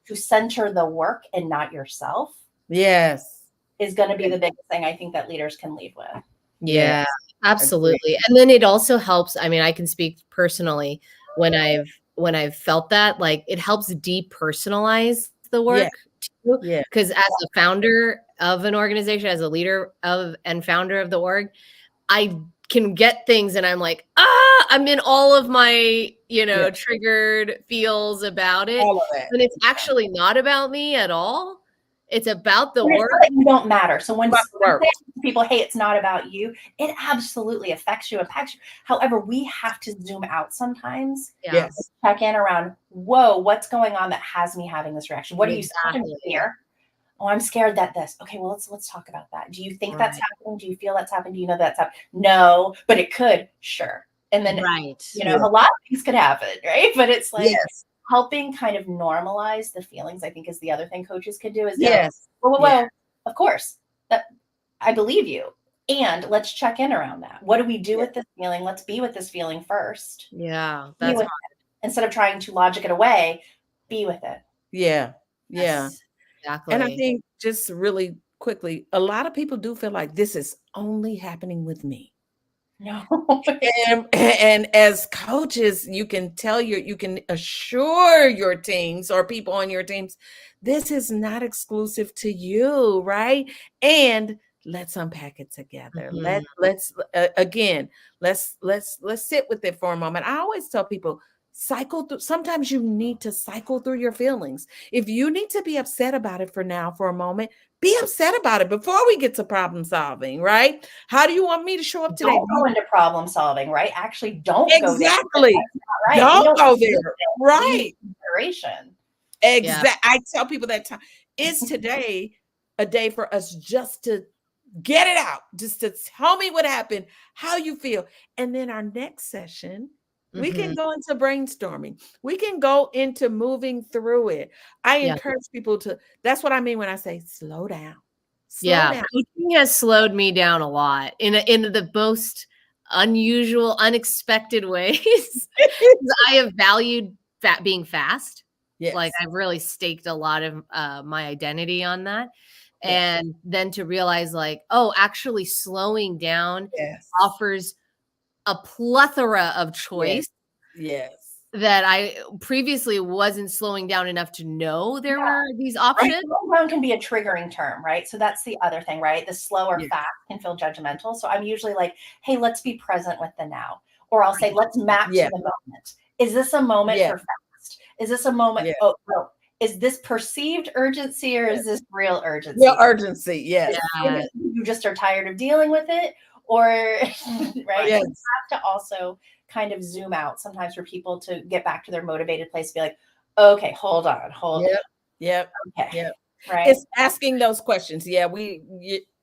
To center the work and not yourself is going to be the biggest thing I think that leaders can lead with. Yeah, absolutely. And then it also helps. I mean, I can speak personally when I've felt that, like, it helps depersonalize the work too. Because as a founder of an organization, as a leader of and founder of the org, I can get things and I'm like, I'm in all of my, triggered feels about it. All of that. And it's actually not about me at all. It's about the work. You don't matter. So when people, hey, it's not about you, it absolutely affects you, impacts you. However, we have to zoom out sometimes. Check in around, whoa, what's going on that has me having this reaction? What are you saying here? Oh, I'm scared that this. Okay, well, let's talk about that. Do you think that's happening? Do you feel that's happening? Do you know that's happening? No, but it could. Sure. And then, a lot of things could happen, right? But it's like helping kind of normalize the feelings, I think, is the other thing coaches could do is whoa, of course, that I believe you. And let's check in around that. What do we do with this feeling? Let's be with this feeling first. Yeah, that's hard. Instead of trying to logic it away, be with it. Yeah. Exactly. And I think, just really quickly, a lot of people do feel like this is only happening with me. No. and as coaches, you can assure your teams or people on your teams, this is not exclusive to you, right? And let's unpack it together. Let's sit with it for a moment. I always tell people, sometimes you need to cycle through your feelings. If you need to be upset about it for a moment, be upset about it before we get to problem solving, right? How do you want me to show up today? Don't go into problem solving, right? Actually, don't go there. Exactly. Right. Don't go there. Right. Consideration. Exactly. I tell people that time. Is today a day for us just to get it out, just to tell me what happened, how you feel. And then our next session, we can go into brainstorming. We can go into moving through it. I encourage people that's what I mean when I say slow down. Slow down. Coaching has slowed me down a lot in the most unusual, unexpected ways. I have valued being fast. Like, I've really staked a lot of my identity on that. And then to realize, like, actually slowing down offers a plethora of choice that I previously wasn't slowing down enough to know there were these options. Slowing down can be a triggering term, right? So that's the other thing, right? The slow or fast can feel judgmental. So I'm usually like, hey, let's be present with the now. Or I'll say, let's map to the moment. Is this a moment for fast? Is this a moment? Oh, no. Is this perceived urgency or is this real urgency? Real urgency, yes. You just are tired of dealing with it, or right? You have to also kind of zoom out sometimes for people to get back to their motivated place, be like, okay, hold on. Okay. Right. It's asking those questions.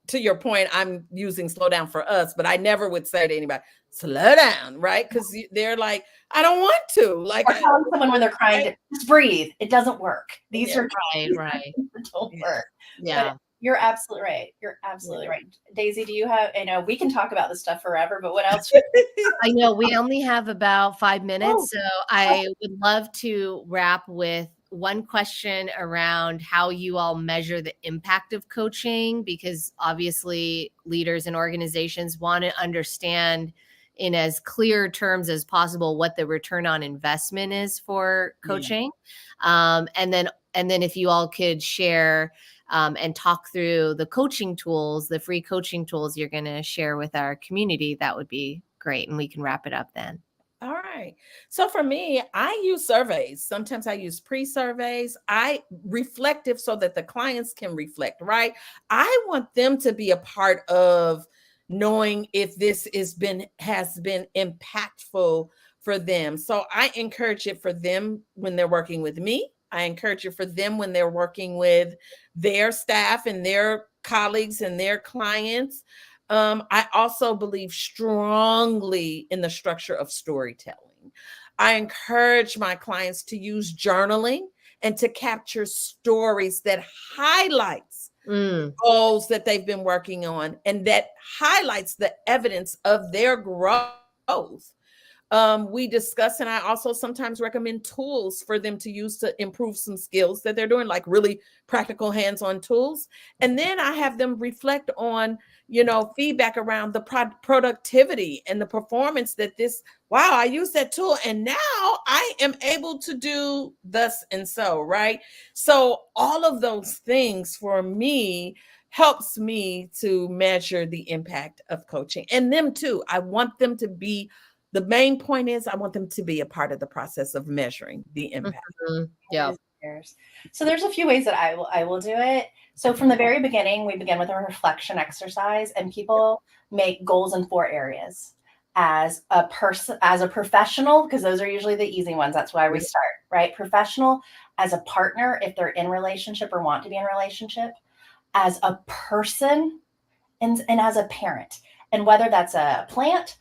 To your point, I'm using slow down for us, but I never would say to anybody, slow down, right? Because they're like, I don't want to. Like, or telling someone when they're crying, just breathe. It doesn't work. These are right. That don't work. Yeah. You're absolutely right. You're absolutely right. Daisy, do you have, I know we can talk about this stuff forever, but what else? I know we only have about 5 Oh, minutes, so I would love to wrap with one question around how you all measure the impact of coaching, because obviously leaders and organizations want to understand in as clear terms as possible what the return on investment is for coaching. And then if you all could share and talk through the coaching tools, the free coaching tools you're going to share with our community, that would be great. And we can wrap it up then. All right. So for me, I use surveys. Sometimes I use pre-surveys. I reflective so that the clients can reflect, right? I want them to be a part of knowing if this has been impactful for them. So I encourage it for them when they're working with me. I encourage it for them when they're working with their staff and their colleagues and their clients. I also believe strongly in the structure of storytelling. I encourage my clients to use journaling and to capture stories that highlights goals that they've been working on and that highlights the evidence of their growth. We discuss, and I also sometimes recommend tools for them to use to improve some skills that they're doing, like really practical hands-on tools. And then I have them reflect on, feedback around the productivity and the performance that wow, I use that tool and now I am able to do thus and so, right? So all of those things for me helps me to measure the impact of coaching, and them too. I want them to be the main point is I want them to be a part of the process of measuring the impact. Yeah. So there's a few ways that I will do it. So from the very beginning, we begin with a reflection exercise, and people make goals in 4 areas. As a person, as a professional, because those are usually the easy ones. That's why we start, right? Professional, as a partner, if they're in relationship or want to be in relationship, as a person, and as a parent. And whether that's a plant,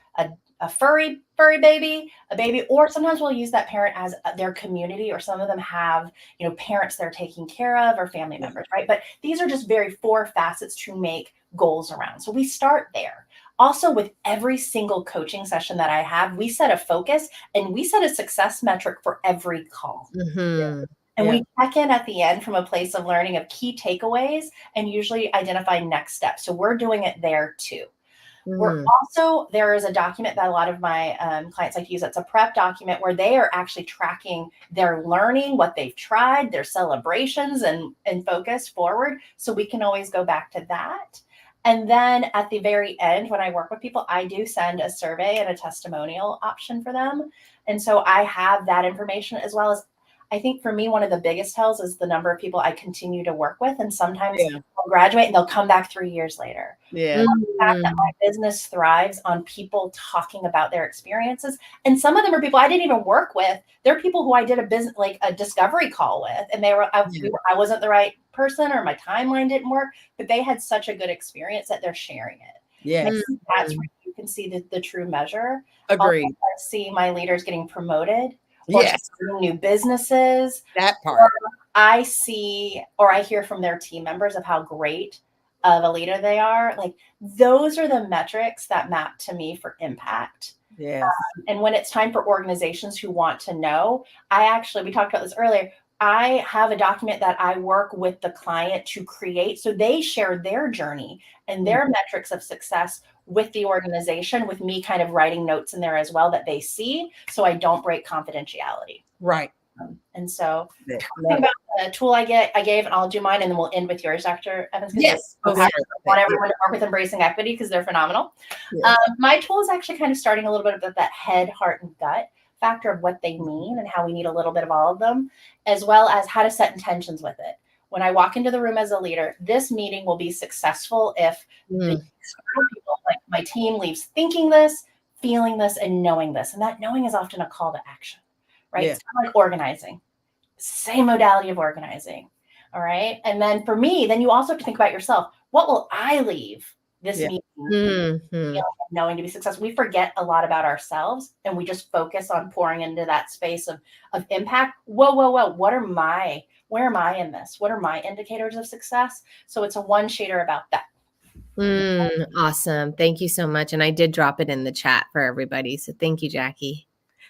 a furry baby, a baby, or sometimes we'll use that parent as their community, or some of them have, parents they're taking care of or family members, right? But these are just very 4 facets to make goals around. So we start there. Also, with every single coaching session that I have, we set a focus and we set a success metric for every call. And we check in at the end from a place of learning of key takeaways and usually identify next steps. So we're doing it there too. There is a document that a lot of my clients like to use. It's a prep document where they are actually tracking their learning, what they've tried, their celebrations, and focus forward. So we can always go back to that. And then at the very end, when I work with people, I do send a survey and a testimonial option for them. And so I have that information, as well as, I think for me, one of the biggest tells is the number of people I continue to work with. And sometimes they'll graduate and they'll come back 3 years later. Yeah. The fact that my business thrives on people talking about their experiences. And some of them are people I didn't even work with. They're people who I did a business, like a discovery call with, and I wasn't the right person, or my timeline didn't work, but they had such a good experience that they're sharing it. Yeah. That's where you can see the true measure. Agreed. I see my leaders getting promoted, or Yes. starting new businesses. That part. I see, or I hear from their team members of how great of a leader they are. Like, those are the metrics that map to me for impact. Yes. And when it's time for organizations who want to know, we talked about this earlier. I have a document that I work with the client to create. So they share their journey and their metrics of success with the organization, with me kind of writing notes in there as well that they see, so I don't break confidentiality. Right. And so talking about the tool I gave, and I'll do mine, and then we'll end with yours, Dr. Evans. Yes. I want everyone to work with Embracing Equity because they're phenomenal. Yes. My tool is actually kind of starting a little bit of that head, heart, and gut factor of what they mean and how we need a little bit of all of them, as well as how to set intentions with it. When I walk into the room as a leader, this meeting will be successful if the people, like my team, leaves thinking this, feeling this, and knowing this. And that knowing is often a call to action, right? Yeah. It's kind of like organizing, same modality of organizing. All right. And then for me, then you also have to think about yourself. What will I leave this meeting Mhm. knowing to be successful. We forget a lot about ourselves and we just focus on pouring into that space of impact. Whoa, whoa, whoa. Where am I in this? What are my indicators of success? So it's a one shader about that. Awesome. Thank you so much. And I did drop it in the chat for everybody. So thank you, Jackie.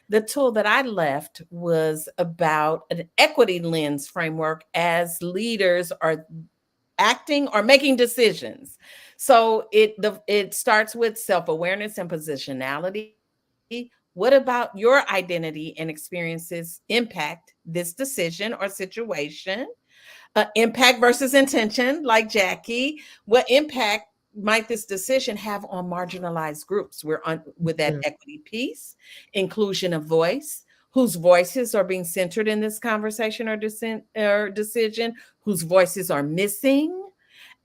The tool that I left was about an equity lens framework as leaders are acting or making decisions. So it starts with self-awareness and positionality. What about your identity and experiences impact this decision or situation? Impact versus intention, like Jackie. What impact might this decision have on marginalized groups? We're on with that equity piece, inclusion of voice, whose voices are being centered in this conversation or decision, whose voices are missing.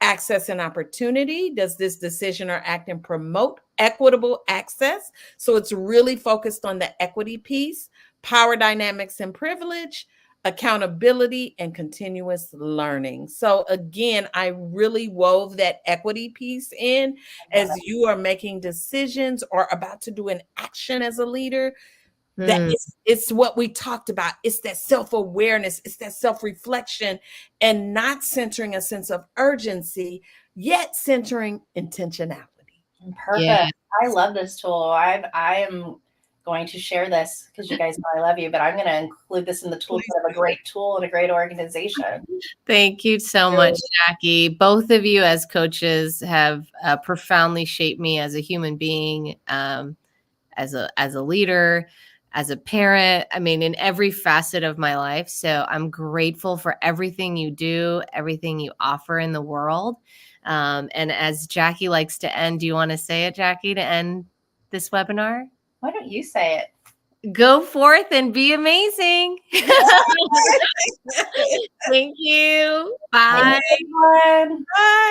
Access and opportunity. Does this decision or action promote equitable access? So it's really focused on the equity piece, power dynamics and privilege, accountability, and continuous learning. So again, I really wove that equity piece in as you are making decisions or about to do an action as a leader. That it's what we talked about. It's that self-awareness, it's that self-reflection, and not centering a sense of urgency, yet centering intentionality. Perfect. Yeah. I love this tool. I am going to share this because you guys know I love you, but I'm going to include this in the toolkit of a great tool and a great organization. Thank you so much, Jackie. Both of you as coaches have profoundly shaped me as a human being, as a leader, as a parent. I mean, in every facet of my life. So I'm grateful for everything you do, everything you offer in the world. And as Jackie likes to end, do you want to say it, Jackie, to end this webinar? Why don't you say it? Go forth and be amazing. Thank you. Bye. Thanks, everyone. Bye.